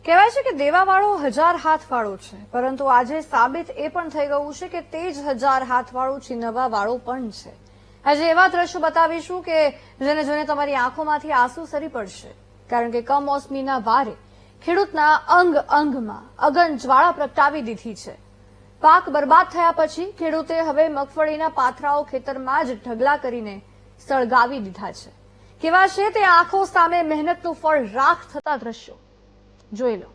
કહેવાય છે કે દેવાવાળો 1000 હાથવાળો છે, પરંતુ આજે સાબિત એ પણ થઈ ગયું છે કે તે જ 1000 હાથવાળો છીનવવાવાળો પણ છે। આજે એવા દ્રશ્યો બતાવીશું કે જેને જોઈને તમારી આંખોમાંથી આંસુ સરી પડશે, કારણ કે કમોસમીના વારે ખેડૂતના અંગ અંગમાં અગન જ્વાળા પ્રગટાવી દીધી છે। પાક બરબાદ થયા પછી ખેડૂતે હવે મગફળીના પાથરાઓ ખેતરમાં જ ઢગલા કરીને સળગાવી દીધા છે। કેવા છે તે આંખો સામે મહેનતનું ફળ રાખ થતા દ્રશ્યો જોઈ લો।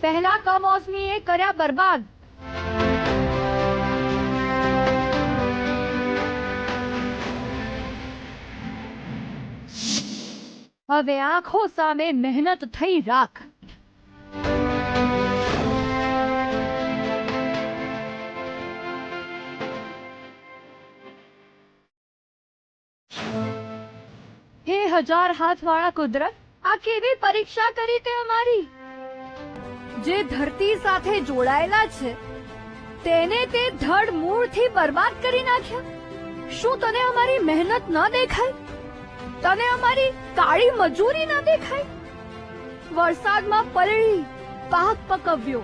પહેલા કમોસમીએ કર્યા બરબાદ, હવે આંખો સામે મહેનત થઈ રાખ। હે 1000 હાથવાળા કુદરત, આ કેવી પરીક્ષા કરી તે અમારી। જે ધરતી સાથે જોડાયેલા છે તેને તે ધડ મૂળથી બરબાદ કરી નાખ્યા। શું તને અમારી મહેનત ન દેખાય? તને અમારી કાળી મજૂરી ન દેખાય? વરસાદમાં પલળી પાક પકવ્યો,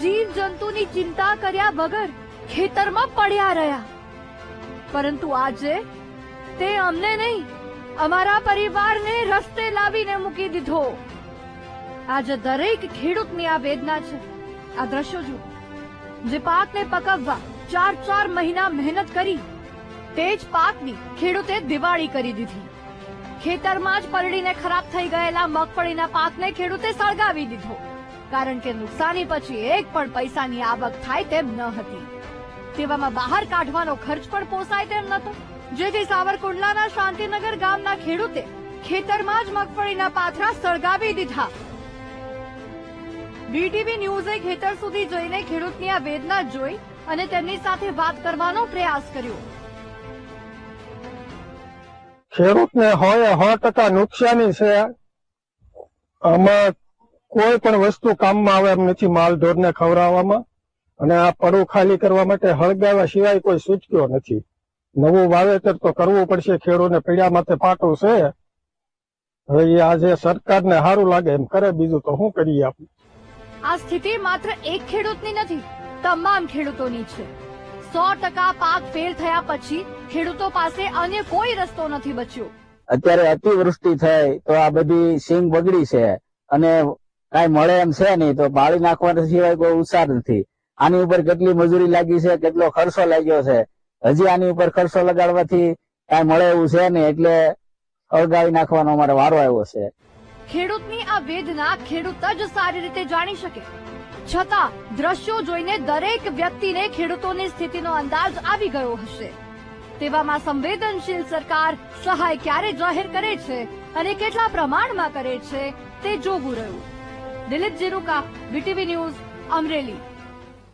જીવ જંતુની ચિંતા કર્યા વગર ખેતરમાં પડ્યા રહ્યા, પરંતુ આજે તે અમને નહીં, અમારા પરિવારને રસ્તે લાવીને મૂકી દીધો। આજે દરેક ખેડૂતની આ વેદના છે। આ દ્રશ્યો જુઓ, જે પાકને પકવવા 4 મહિના મહેનત કરી તે જ પાકની ખેડૂતે દિવાળી કરી દીધી। ખેતરમાં જ પલળીને ખરાબ થઈ ગયેલા મગફળીના પાકને ખેડૂતે સળગાવી દીધો, કારણ કે નુકસાની પછી એક પણ પૈસાની આવક થાય તેમ ન હતી। તેવામાં બહાર કાઢવાનો ખર્ચ પણ પોસાય તેમ નહોતો, જેથી સાવરકુંડલાના શાંતિનગર ગામના ખેડૂતે ખેતરમાં જ મગફળીના પાથરા સળગાવી દીધા। બીટીવી ન્યૂઝે ખેતર સુધી જઈને ખેડૂતની આ વેદના જોઈ અને તેમની સાથે વાત કરવાનો પ્રયાસ કર્યો। ખેડૂતને 100% નુકસાની છે। આમાં કોઈ પણ વસ્તુ કામમાં આવે એમ નથી, માલ ઢોરને ખવડાવવામાં, અને આ પડું ખાલી કરવા માટે હળગાવ્યા સિવાય કોઈ સૂચક્યો નથી। નવું વાવેતર તો કરવું પડશે, ખેડૂતને પીડા માથે પાટું છે। હવે એ આજે સરકારને સારું લાગે એમ કરે, બીજું તો શું કરીએ આપણે। આ સ્થિતિ માત્ર એક ખેડૂતની નથી, તમામ ખેડૂતોની છે। 100% પાક ફેલ થયા પછી ખેડૂતો પાસે અન્ય કોઈ રસ્તો નથી બચ્યો। અત્યારે અતિવૃષ્ટિ થઈ તો આ બધી સિંગ બગડી છે અને કઈ મળે એમ છે નહીં, તો બાળી નાખવા સિવાય કોઈ ઉત્સાહ નથી। આની ઉપર કેટલી મજૂરી લાગી છે, કેટલો ખર્ચો લાગ્યો છે, હજી આની ઉપર ખર્ચો લગાડવાથી કઈ મળે એવું છે નહીં, એટલે અળગાવી નાખવાનો અમારે વારો આવ્યો છે। ખેડૂતની આ વેદના ખેડૂત જ સારી રીતે જાણી શકે, છતાં દ્રશ્યો જોઈને દરેક વ્યક્તિને ખેડૂતોની સ્થિતિનો અંદાજ આવી ગયો હશે। તેવામાં સંવેદનશીલ સરકાર સહાય ક્યારે જાહેર કરે છે અને કેટલા પ્રમાણમાં કરે છે તે જોવું રહ્યું। Dilip Jiruka, BTV news, Amreli.